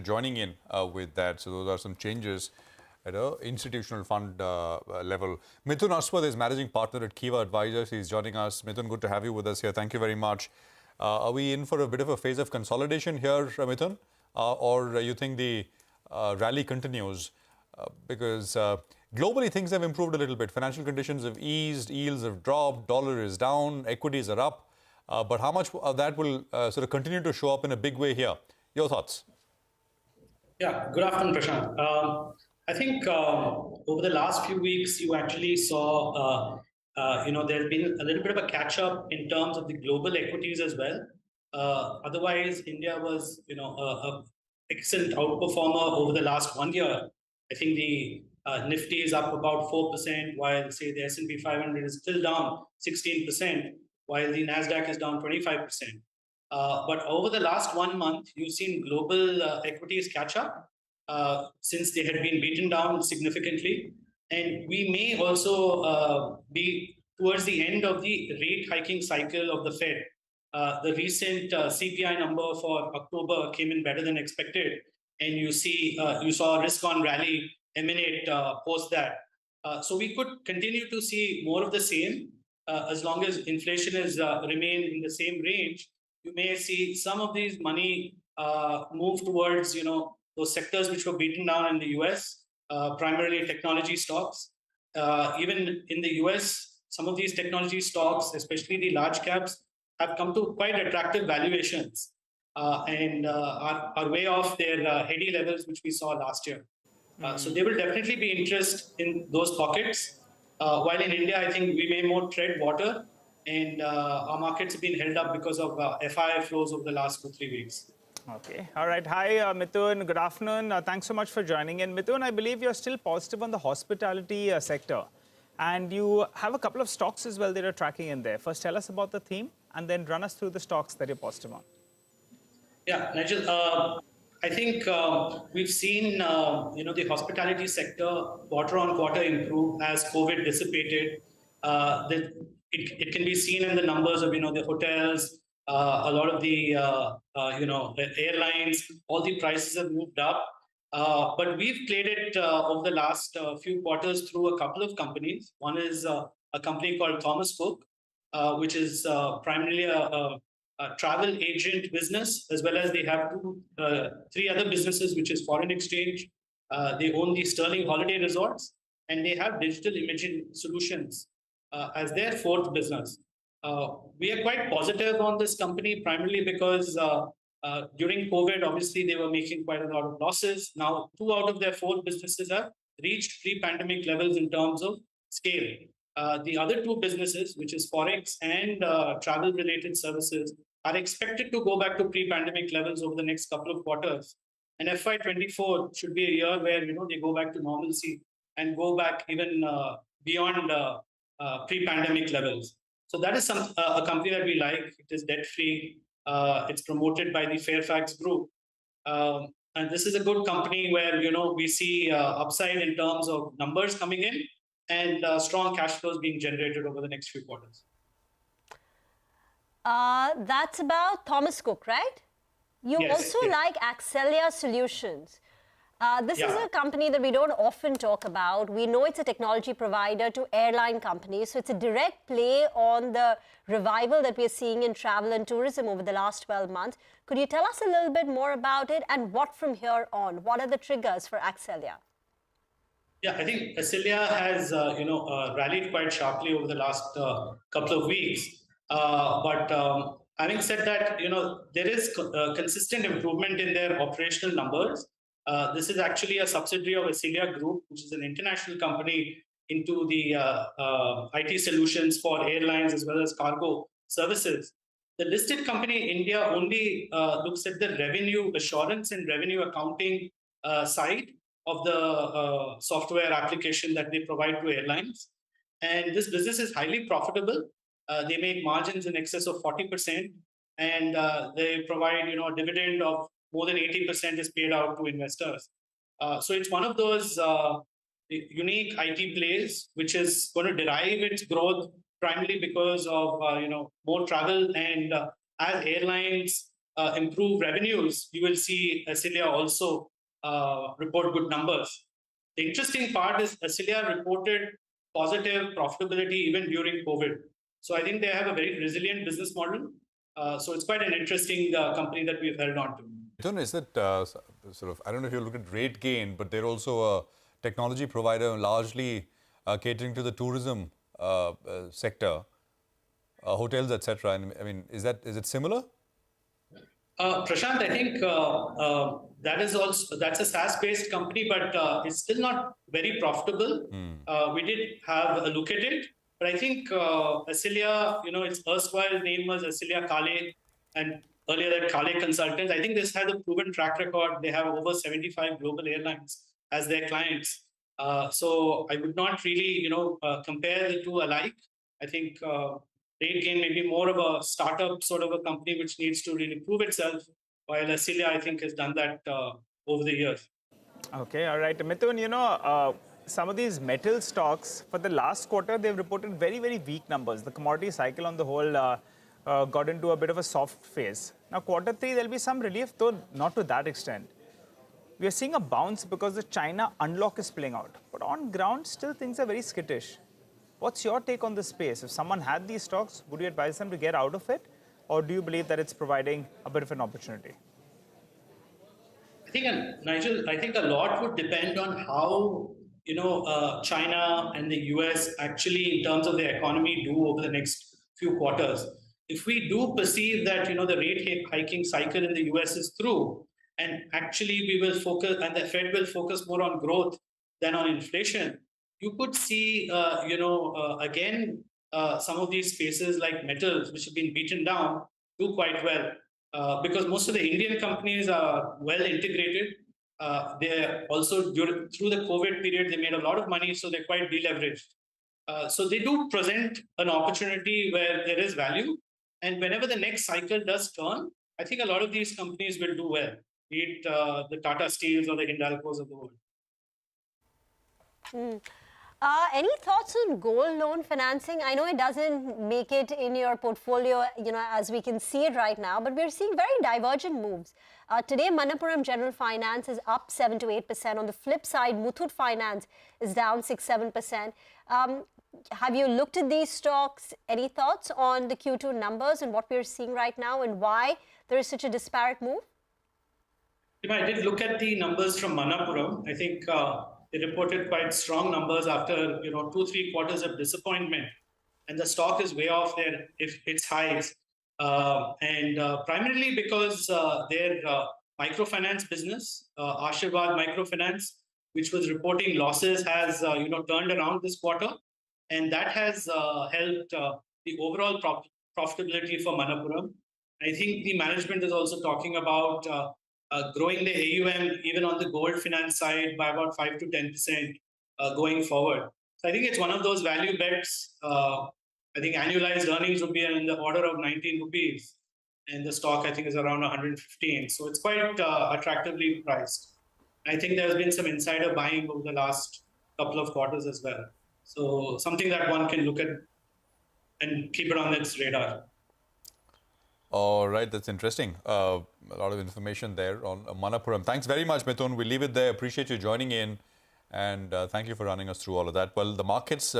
joining in with that. So those are some changes at an institutional fund level. Mithun Aswath is managing partner at Kiva Advisors. He's joining us. Mithun, good to have you with us here. Thank you very much. Are we in for a bit of a phase of consolidation here, Mithun? Or you think the rally continues? Because globally things have improved a little bit. Financial conditions have eased, yields have dropped, dollar is down, equities are up. But how much of that will sort of continue to show up in a big way here? Your thoughts? Yeah, good afternoon, Prashant. I think over the last few weeks, you actually saw, there's been a little bit of a catch up in terms of the global equities as well. Otherwise, India was, a excellent outperformer over the last 1 year. I think the Nifty is up about 4%, while say the S&P 500 is still down 16%, while the Nasdaq is down 25%. But over the last 1 month, you've seen global equities catch up since they had been beaten down significantly. And we may also be towards the end of the rate hiking cycle of the Fed. The recent CPI number for October came in better than expected. And you saw a risk-on rally emanate post that. So we could continue to see more of the same as long as inflation is remain in the same range. You may see some of these money move towards, those sectors which were beaten down in the US, primarily technology stocks. Even in the US, some of these technology stocks, especially the large caps, have come to quite attractive valuations and are way off their heady levels which we saw last year. So there will definitely be interest in those pockets. While in India, I think we may more tread water. And our markets have been held up because of FII flows over the last 2-3 weeks. Okay. All right. Hi, Mithun. Good afternoon. Thanks so much for joining in. Mithun, I believe you're still positive on the hospitality sector. And you have a couple of stocks as well that you're tracking in there. First, tell us about the theme and then run us through the stocks that you're positive on. Yeah, Nigel, I think we've seen, the hospitality sector quarter on quarter improve as COVID dissipated. It can be seen in the numbers of, the hotels, a lot of the, the airlines, all the prices have moved up. But we've played it over the last few quarters through a couple of companies. One is a company called Thomas Cook, which is primarily a travel agent business, as well as they have 3 other businesses, which is foreign exchange. They own the Sterling Holiday Resorts, and they have digital imaging solutions as their 4th business. We are quite positive on this company, primarily because during COVID, obviously, they were making quite a lot of losses. Now, 2 out of their 4 businesses have reached pre-pandemic levels in terms of scale. The other 2 businesses, which is Forex and travel-related services, are expected to go back to pre-pandemic levels over the next couple of quarters. And FY24 should be a year where, they go back to normalcy and go back even beyond pre-pandemic levels. So that is a company that we like. It is debt-free. It's promoted by the Fairfax Group. And this is a good company where, we see upside in terms of numbers coming in and strong cash flows being generated over the next few quarters. That's about Thomas Cook, right? You also like Axelia Solutions. This is a company that we don't often talk about. We know it's a technology provider to airline companies. So it's a direct play on the revival that we're seeing in travel and tourism over the last 12 months. Could you tell us a little bit more about it and what from here on? What are the triggers for Axelia? Yeah, I think Axelia has, rallied quite sharply over the last couple of weeks. But having said that, there is consistent improvement in their operational numbers. This is actually a subsidiary of Axelia Group, which is an international company into the IT solutions for airlines as well as cargo services. The listed company in India only looks at the revenue assurance and revenue accounting side of the software application that they provide to airlines. And this business is highly profitable. They make margins in excess of 40%, and they provide, a dividend of more than 80% is paid out to investors. So it's one of those unique IT plays, which is going to derive its growth primarily because of more travel, and as airlines improve revenues, you will see Acilia also report good numbers. The interesting part is Acilia reported positive profitability even during COVID. So I think they have a very resilient business model. So it's quite an interesting company that we've held on to. Mithun, is it sort of, I don't know if you look at RateGain, but they're also a technology provider largely catering to the tourism sector, hotels, etc. And I mean, is it similar? Prashant, I think that's a SaaS-based company, but it's still not very profitable. We did have a look at it, but I think Acilia, its erstwhile name was Acilia Kale, and earlier that Kale Consultants. I think this has a proven track record. They have over 75 global airlines as their clients. So I would not really, compare the two alike. I think RateGain may be more of a startup sort of a company which needs to really prove itself, while Acilia, I think, has done that over the years. Okay, all right. Mithun, some of these metal stocks, for the last quarter, they've reported very, very weak numbers. The commodity cycle on the whole got into a bit of a soft phase. Now, quarter three, there'll be some relief, though not to that extent. We are seeing a bounce because the China unlock is playing out. But on ground, still things are very skittish. What's your take on this space? If someone had these stocks, would you advise them to get out of it? Or do you believe that it's providing a bit of an opportunity? I think, Nigel, a lot would depend on how, China and the US actually, in terms of their economy, do over the next few quarters. If we do perceive that, the rate hiking cycle in the US is through, and actually we will focus, and the Fed will focus more on growth than on inflation, you could see, again, some of these spaces like metals, which have been beaten down, do quite well. Because most of the Indian companies are well integrated. They're also, through the COVID period, they made a lot of money, so they're quite deleveraged. So they do present an opportunity where there is value. And whenever the next cycle does turn, I think a lot of these companies will do well, be it the Tata Steels or the Hindalcos of the world. Any thoughts on gold loan financing? I know it doesn't make it in your portfolio, as we can see it right now, but we're seeing very divergent moves. Today, Manappuram General Finance is up 7 to 8%. On the flip side, Muthoot Finance is down 6-7%. Have you looked at these stocks? Any thoughts on the Q2 numbers and what we're seeing right now and why there is such a disparate move? I did look at the numbers from Manappuram. I think they reported quite strong numbers after 2-3 quarters of disappointment, and the stock is way off its highs, and primarily because their microfinance business, Ashirvad Microfinance, which was reporting losses, has turned around this quarter, and that has helped the overall profitability for Manappuram. I think the management is also talking about growing the AUM even on the gold finance side by about 5 to 10% going forward. So I think it's one of those value bets. I think annualized earnings would be in the order of 19 rupees, and the stock I think is around 115. So it's quite attractively priced. I think there's been some insider buying over the last couple of quarters as well. So something that one can look at and keep it on its radar. All right, that's interesting. A lot of information there on Manappuram. Thanks very much, Mithun. We'll leave it there. Appreciate you joining in, and thank you for running us through all of that. Well, the markets